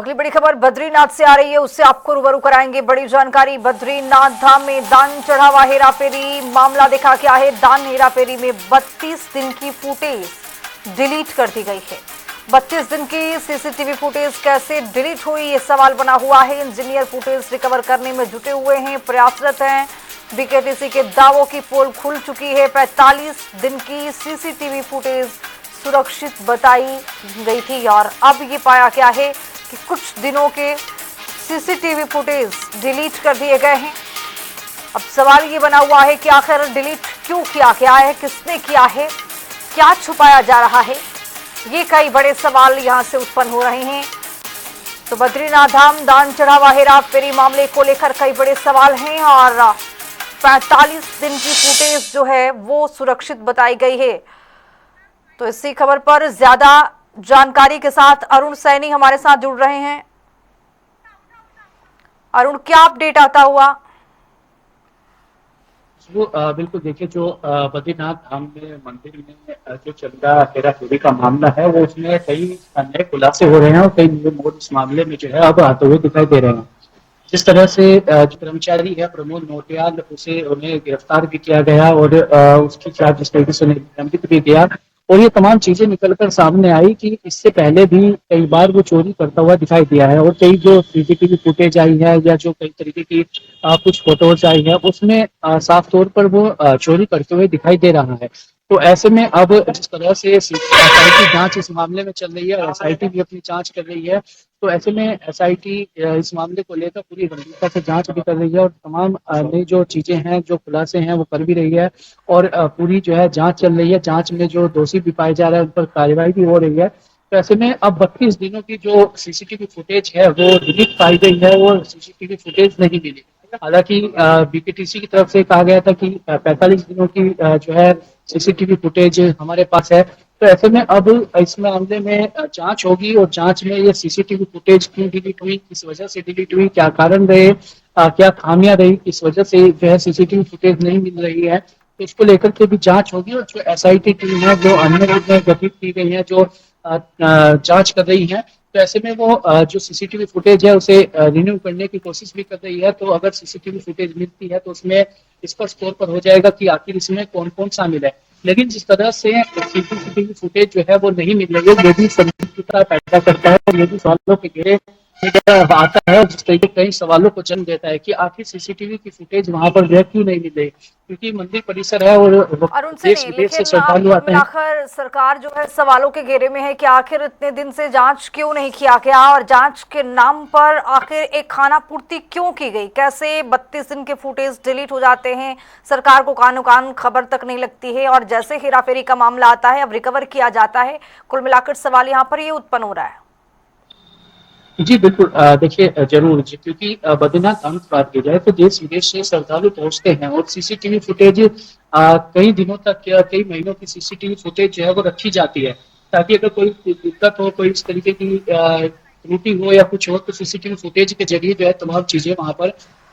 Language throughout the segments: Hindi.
अगली बड़ी खबर बद्रीनाथ से आ रही है, उससे आपको रूबरू कराएंगे। बड़ी जानकारी, बद्रीनाथ धाम में दान चढ़ावा हेराफेरी मामला देखा क्या है। दान हेराफेरी में 32 दिन की फुटेज डिलीट कर दी गई है। 32 दिन की सीसीटीवी फुटेज कैसे डिलीट हुई, ये सवाल बना हुआ है। इंजीनियर फुटेज रिकवर करने में जुटे हुए हैं, प्रयासरत हैं। बीकेटीसी के दावों की पोल खुल चुकी है। 45 दिन की सीसीटीवी फुटेज सुरक्षित बताई गई थी और अब ये पाया गया है कि कुछ दिनों के सीसीटीवी फुटेज डिलीट कर दिए गए हैं। अब सवाल ये बना हुआ है कि आखिर डिलीट क्यों किया गया है, किसने किया है, क्या छुपाया जा रहा है। ये कई बड़े सवाल यहां से उत्पन्न हो रहे हैं। तो बद्रीनाथ धाम दान चढ़ावा हेराफेरी मामले को लेकर कई बड़े सवाल हैं और 45 दिन की फुटेज जो है वो सुरक्षित बताई गई है। तो इसी खबर पर ज्यादा जानकारी के साथ अरुण सैनी हमारे साथ जुड़ रहे हैं। अरुण, क्या अपडेट आता हुआ? बिल्कुल देखिए, जो बद्रीनाथ धाम में मंदिर में जो चल रहा हेराफेरी का मामला है, वो उसमें कई नए खुलासे हो रहे हैं और कई नए मोड़ इस मामले में जो है अब आते हुए दिखाई दे रहे हैं। जिस तरह से जो कर्मचारी है प्रमोद नौटियाल, उन्हें गिरफ्तार भी किया गया और उसकी चार्ज जिस तरीके से निलंबित भी किया, और ये तमाम चीजें निकलकर सामने आई कि इससे पहले भी कई बार वो चोरी करता हुआ दिखाई दिया है और कई जो सीसीटीवी फुटेज आई है या जो कई तरीके की कुछ फोटोज आई है, उसमें साफ तौर पर वो चोरी करते हुए दिखाई दे रहा है। तो ऐसे में अब जिस तरह से एसआईटी जांच इस मामले में चल रही है, एसआईटी भी अपनी जांच कर रही है, तो ऐसे में एसआईटी इस मामले को लेकर पूरी गंभीरता से जांच भी कर रही है और तमाम नई जो चीजें हैं, जो खुलासे हैं, वो कर भी रही है और पूरी जो है जांच चल रही है। जांच में जो दोषी भी पाए जा रहे हैं उन पर कार्रवाई भी हो रही है। तो ऐसे में अब 32 दिनों की जो सीसीटीवी फुटेज है वो डिलीट पाई गई है, वो सीसीटीवी फुटेज नहीं मिली। हालांकि बीकेटीसी की तरफ से कहा गया था कि 45 दिनों की जो है सीसीटीवी फुटेज हमारे पास है। तो ऐसे में अब इस मामले में जांच होगी और जांच में ये सीसीटीवी फुटेज क्यों डिलीट हुई, किस वजह से डिलीट हुई, क्या कारण रहे, क्या खामियां रही, किस वजह से जो है सीसीटीवी फुटेज नहीं मिल रही है, तो इसको लेकर के भी जांच होगी। और जो एसआईटी टीम है, जो अन्य टीमें गठित की गई है, जो जांच कर रही है, तो ऐसे में वो जो सीसीटीवी फुटेज है उसे रिन्यू करने की कोशिश भी कर रही है। तो अगर सीसीटीवी फुटेज मिलती है तो उसमें स्पष्ट तौर पर हो जाएगा कि आखिर इसमें कौन कौन शामिल है। लेकिन जिस तरह से सीसीटीवी फुटेज जो है वो नहीं मिल रही है, ये भी संदिग्धता पैदा करता है और ये भी सवालों के घेरे आता है, जिस तरीके कई सवालों को जन्म देता है कि आखिर सीसीटीवी की फुटेज वहां पर जो क्यों नहीं मिल रही, क्योंकि मंदिर परिसर है और अरुण से देश नहीं, विदेश से लेकिन श्रद्धालु आते हैं। आखिर सरकार जो है सवालों के घेरे में है कि आखिर इतने दिन से जांच क्यों नहीं किया गया और जांच के नाम पर आखिर एक खाना पूर्ति क्यों की गई। कैसे 32 दिन के फुटेज डिलीट हो जाते हैं, सरकार को कानो कान खबर तक नहीं लगती है और जैसे हेराफेरी का मामला आता है अब रिकवर किया जाता है। कुल मिलाकर सवाल यहाँ पर ये उत्पन्न हो रहा है। जी बिल्कुल, देखिए जरूर जी, क्योंकि बद्रीनाथ धाम की बात की जाए तो देश विदेश से श्रद्धालु पहुंचते हैं और सीसीटीवी फुटेज कई दिनों तक या कई महीनों की सीसीटीवी फुटेज जो है वो रखी जाती है, ताकि अगर कोई दिक्कत हो, कोई इस तरीके की त्रुटि हो या कुछ हो, तो सीसीटीवी फुटेज के जरिए जो है तमाम चीजें वहां पर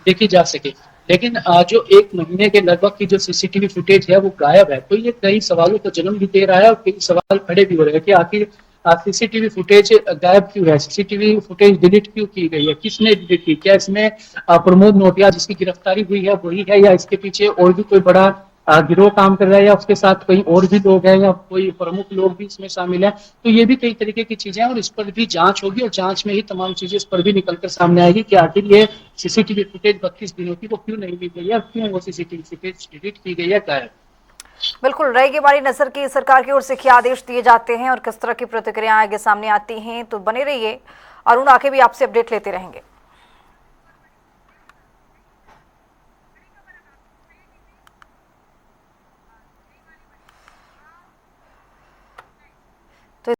देखी जा सके। लेकिन जो एक महीने के लगभग की जो सीसीटीवी फुटेज है वो गायब है, तो ये कई सवालों को जन्म भी दे रहा है और कई सवाल खड़े भी हो रहे हैं कि आखिर सीसीटीवी फुटेज गायब क्यों है, सीसीटीवी फुटेज डिलीट क्यों की गई है, किसने डिलीट की, क्या इसमें प्रमोद नौटियाल जिसकी गिरफ्तारी हुई है वही है या इसके पीछे और भी कोई बड़ा गिरोह काम कर रहा है या उसके साथ कई और भी लोग हैं या कोई प्रमुख लोग भी इसमें शामिल है। तो ये भी कई तरीके की चीजें हैं और इस पर भी जांच होगी और जांच में ही तमाम चीजें इस पर भी निकलकर सामने आएगी कि आखिर ये सीसीटीवी फुटेज 32 दिनों की वो क्यों नहीं मिल गई है, क्यों वो सीसीटीवी फुटेज डिलीट की गई है, क्या है। बिल्कुल रहेगी हमारी नजर की सरकार की ओर से क्या आदेश दिए जाते हैं और किस तरह की प्रतिक्रियाएं आगे सामने आती हैं। तो बने रहिए, अरुण आगे भी आपसे अपडेट लेते रहेंगे।